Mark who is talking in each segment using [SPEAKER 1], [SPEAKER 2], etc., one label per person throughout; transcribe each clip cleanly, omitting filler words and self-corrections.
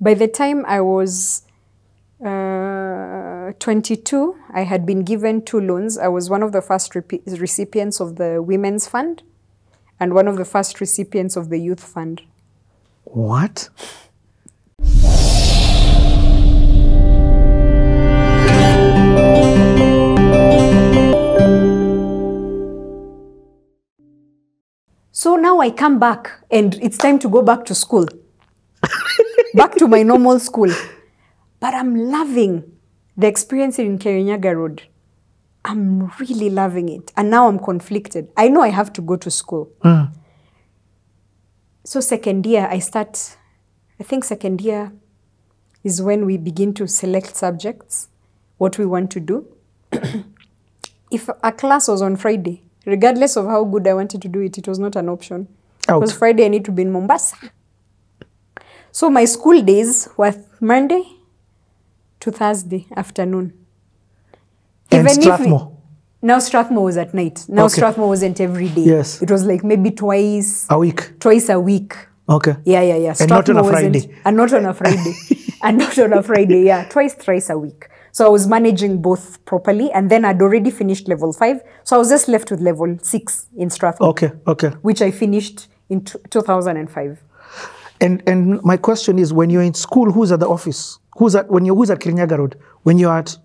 [SPEAKER 1] By the time I was 22, I had been given 2 loans. I was one of the first recipients of the Women's Fund and one of the first recipients of the Youth Fund.
[SPEAKER 2] What?
[SPEAKER 1] So now I come back and it's time to go back to school. Back to my normal school. But I'm loving the experience in Kirinyaga Road. I'm really loving it. And now I'm conflicted. I know I have to go to school. So second year, I think second year is when we begin to select subjects, what we want to do. If a class was on Friday, regardless of how good I wanted to do it, it was not an option. Because Friday I need to be in Mombasa. So my school days were Monday to Thursday afternoon.
[SPEAKER 2] And Strathmore?
[SPEAKER 1] Now Strathmore was at night. Now Strathmore wasn't every day.
[SPEAKER 2] Yes.
[SPEAKER 1] It was like maybe twice a week.
[SPEAKER 2] Okay.
[SPEAKER 1] Yeah.
[SPEAKER 2] And not on a Friday.
[SPEAKER 1] And not on a Friday. And not on a Friday, yeah. Thrice a week. So I was managing both properly, and then I'd already finished level 5. So I was just left with level 6 in Strathmore. Okay. Which I finished in 2005.
[SPEAKER 2] And my question is, when you're in school, who's at the office? Who's at Kirinyaga Road? When you're at...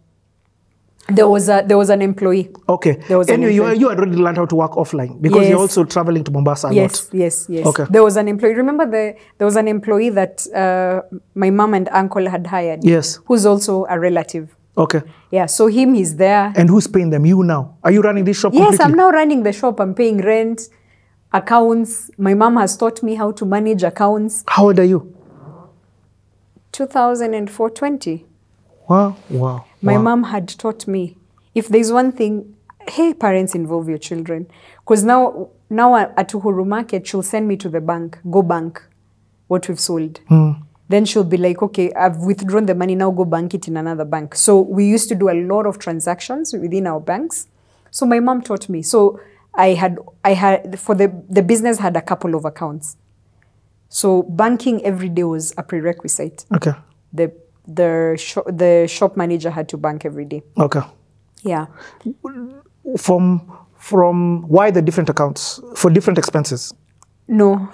[SPEAKER 1] There was an employee.
[SPEAKER 2] Okay. And you had already learned how to work offline because you're also traveling to Mombasa a lot. Yes.
[SPEAKER 1] Okay. There was an employee. Remember there was an employee that my mom and uncle had hired.
[SPEAKER 2] Yes.
[SPEAKER 1] Who's also a relative.
[SPEAKER 2] Okay.
[SPEAKER 1] Yeah, so he's there.
[SPEAKER 2] And who's paying them? You now? Are you running this shop completely?
[SPEAKER 1] Yes, I'm now running the shop. I'm paying rent, accounts. My mom has taught me how to manage accounts.
[SPEAKER 2] How old are you?
[SPEAKER 1] 2004-20.
[SPEAKER 2] Wow.
[SPEAKER 1] My mom had taught me, if there's one thing, hey, parents, involve your children. Because now at Uhuru Market, she'll send me to the bank, go bank what we've sold. Then she'll be like, okay, I've withdrawn the money, now go bank it in another bank. So we used to do a lot of transactions within our banks. So my mom taught me. So I had for the business had a couple of accounts. So banking every day was a prerequisite.
[SPEAKER 2] Okay.
[SPEAKER 1] The shop manager had to bank every day. Okay. Yeah.
[SPEAKER 2] From why the different accounts? For different expenses?
[SPEAKER 1] No,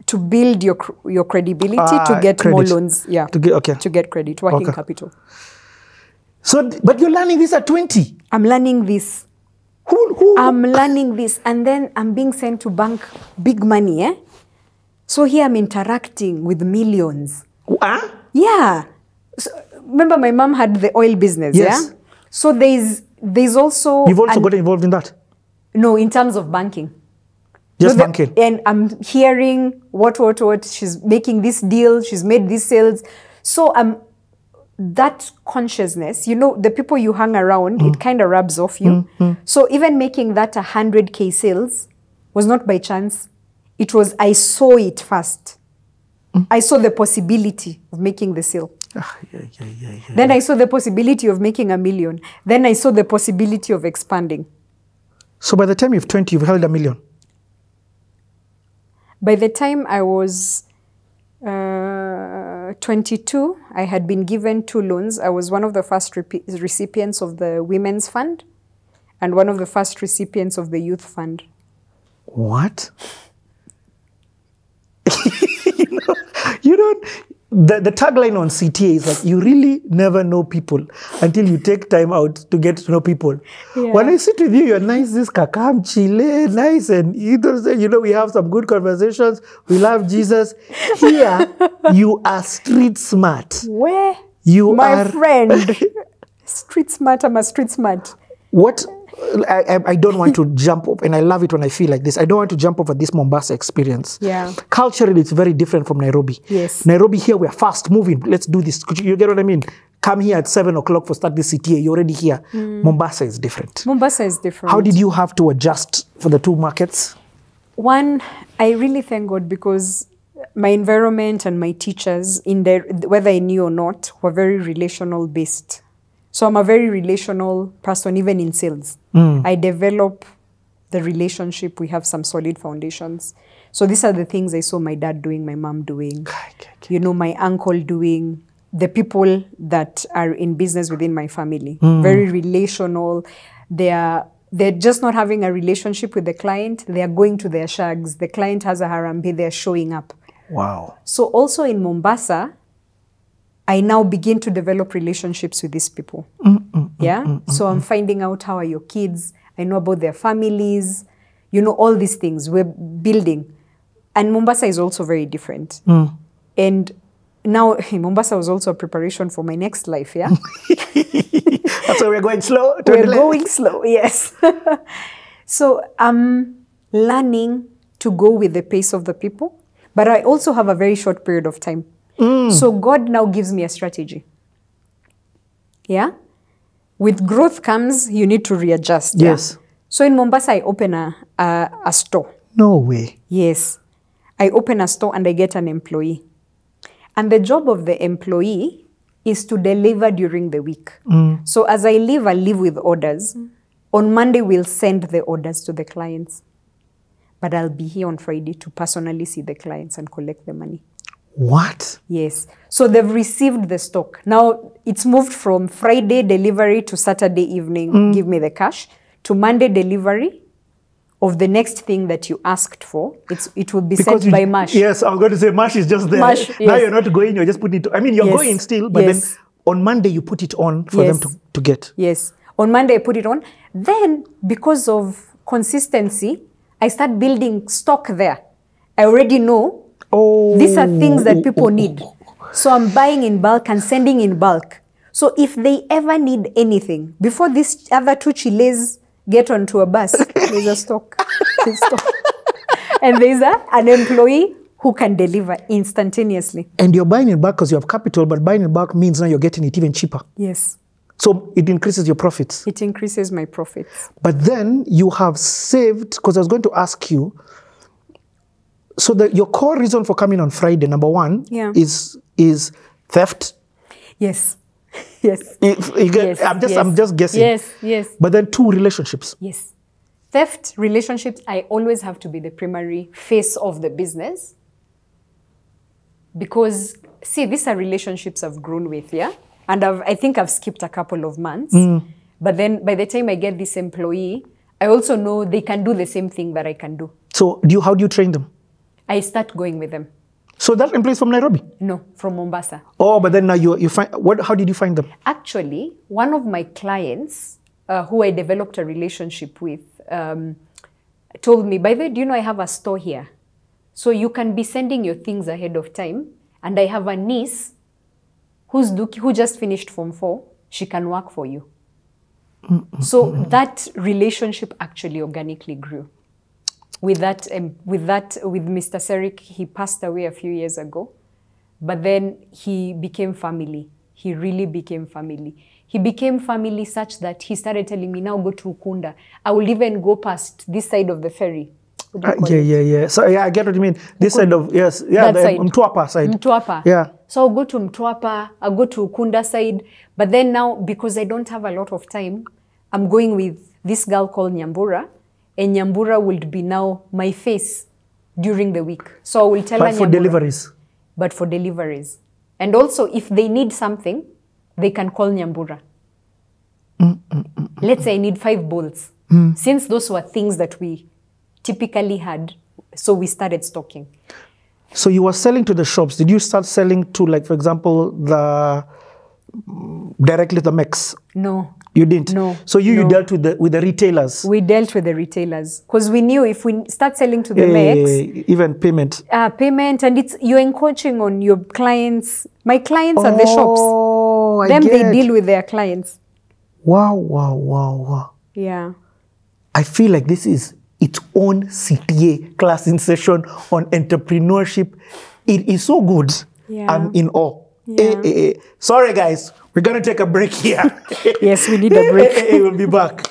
[SPEAKER 1] to build your credibility, to get more loans. Yeah. To get credit, working capital.
[SPEAKER 2] So, but you're learning this at 20?
[SPEAKER 1] I'm learning this.
[SPEAKER 2] Who?
[SPEAKER 1] I'm learning this, and then I'm being sent to bank big money, So here I'm interacting with millions. Yeah. So, remember my mom had the oil business, yeah? So there's also...
[SPEAKER 2] You've also got involved in that?
[SPEAKER 1] No, in terms of banking.
[SPEAKER 2] Just banking?
[SPEAKER 1] And I'm hearing what, she's making this deal, she's made these sales. So that consciousness, the people you hang around, it kind of rubs off you. So even making that 100K sales was not by chance. It was, I saw it first. I saw the possibility of making the sale. Then I saw the possibility of making $1 million. Then I saw the possibility of expanding.
[SPEAKER 2] So by the time you're 20, you've held $1 million?
[SPEAKER 1] By the time I was 22, I had been given 2 loans. I was one of the first recipients of the Women's Fund and one of the first recipients of the Youth Fund.
[SPEAKER 2] What? The tagline on CTA is like, you really never know people until you take time out to get to know people. Yeah. When I sit with you, you're nice, this kakam, chile, nice, and we have some good conversations. We love Jesus. Here, you are street smart.
[SPEAKER 1] Where? My friend. Street smart, I'm a street smart.
[SPEAKER 2] What? I don't want to jump up, and I love it when I feel like this. I don't want to jump over this Mombasa experience.
[SPEAKER 1] Yeah.
[SPEAKER 2] Culturally, it's very different from Nairobi.
[SPEAKER 1] Yes.
[SPEAKER 2] Nairobi, here we're fast moving. Let's do this. You get what I mean? Come here at 7 o'clock for start this CTA. You're already here. Mombasa is different.
[SPEAKER 1] Mombasa is different.
[SPEAKER 2] How did you have to adjust for the two markets?
[SPEAKER 1] One, I really thank God because my environment and my teachers, whether I knew or not, were very relational based. So I'm a very relational person, even in sales. I develop the relationship. We have some solid foundations. So these are the things I saw my dad doing, my mom doing. you know, my uncle doing, the people that are in business within my family. Very relational. They're just not having a relationship with the client. They are going to their shags. The client has a Harambee. They're showing up.
[SPEAKER 2] Wow.
[SPEAKER 1] So also in Mombasa, I now begin to develop relationships with these people. So I'm finding out, how are your kids? I know about their families. You know, all these things we're building. And Mombasa is also very different. And now Mombasa was also a preparation for my next life, yeah?
[SPEAKER 2] So we're going slow?
[SPEAKER 1] We're going slow, yes. So I'm learning to go with the pace of the people, but I also have a very short period of time. So God now gives me a strategy. Yeah? With growth comes, you need to readjust.
[SPEAKER 2] Yes.
[SPEAKER 1] Yeah? So in Mombasa, I open a store.
[SPEAKER 2] No way.
[SPEAKER 1] Yes. I open a store and I get an employee. And the job of the employee is to deliver during the week. So as I leave with orders. On Monday, we'll send the orders to the clients. But I'll be here on Friday to personally see the clients and collect the money.
[SPEAKER 2] What?
[SPEAKER 1] Yes. So they've received the stock. Now, it's moved from Friday delivery to Saturday evening, give me the cash, to Monday delivery of the next thing that you asked for. It will be sent by Mash.
[SPEAKER 2] Yes, I was going to say Mash is just there.
[SPEAKER 1] Mash,
[SPEAKER 2] Now
[SPEAKER 1] yes.
[SPEAKER 2] you're not going, you're just putting it, I mean, you're going still, but then on Monday you put it on for them to get.
[SPEAKER 1] Yes. On Monday I put it on. Then, because of consistency, I start building stock there. I already know these are things that people need. So I'm buying in bulk and sending in bulk. So if they ever need anything, before these other two chiles get onto a bus, there's a stock. And there's an employee who can deliver instantaneously.
[SPEAKER 2] And you're buying in bulk because you have capital, but buying in bulk means now you're getting it even cheaper.
[SPEAKER 1] Yes.
[SPEAKER 2] So it increases your profits.
[SPEAKER 1] It increases my profits.
[SPEAKER 2] But then you have saved, because I was going to ask you, so your core reason for coming on Friday, number one, is theft.
[SPEAKER 1] Yes. Yes.
[SPEAKER 2] I'm just guessing.
[SPEAKER 1] Yes, yes.
[SPEAKER 2] But then two, relationships.
[SPEAKER 1] Yes. Theft, relationships, I always have to be the primary face of the business. Because, see, these are relationships I've grown with, yeah? And I think I've skipped a couple of months. But then by the time I get this employee, I also know they can do the same thing that I can do.
[SPEAKER 2] So how do you train them?
[SPEAKER 1] I start going with them.
[SPEAKER 2] So that employee is from Nairobi?
[SPEAKER 1] No, from Mombasa.
[SPEAKER 2] Oh, but then now you find, how did you find them?
[SPEAKER 1] Actually, one of my clients who I developed a relationship with told me, by the way, do you know I have a store here? So you can be sending your things ahead of time. And I have a niece who just finished Form 4. She can work for you. So that relationship actually organically grew. With Mr. Serik, he passed away a few years ago. But then he became family. He really became family. He became family such that he started telling me, now go to Ukunda. I will even go past this side of the ferry.
[SPEAKER 2] Yeah. So I get what you mean. This side of, that side. Mtwapa side.
[SPEAKER 1] Mtwapa.
[SPEAKER 2] Yeah.
[SPEAKER 1] So I'll go to Mtwapa, I'll go to Ukunda side. But then now, because I don't have a lot of time, I'm going with this girl called Nyambura. And Nyambura will be now my face during the week. So I will tell her Nyambura. But for
[SPEAKER 2] deliveries?
[SPEAKER 1] But for deliveries. And also, if they need something, they can call Nyambura. Let's say I need 5 bowls. Since those were things that we typically had, so we started stocking.
[SPEAKER 2] So you were selling to the shops. Did you start selling to, like, for example, directly the mechs? No. You didn't? No. So you dealt with the retailers? We dealt with the retailers. Because we knew if we start selling to the mechs... even payment. Payment, and you're encroaching on your clients. My clients are the shops. They deal with their clients. Wow. Yeah. I feel like this is its own CTA class in session on entrepreneurship. It is so good. Yeah. I'm in awe. Yeah. Sorry, guys. We're going to take a break here. Yes, we need a break. We'll be back.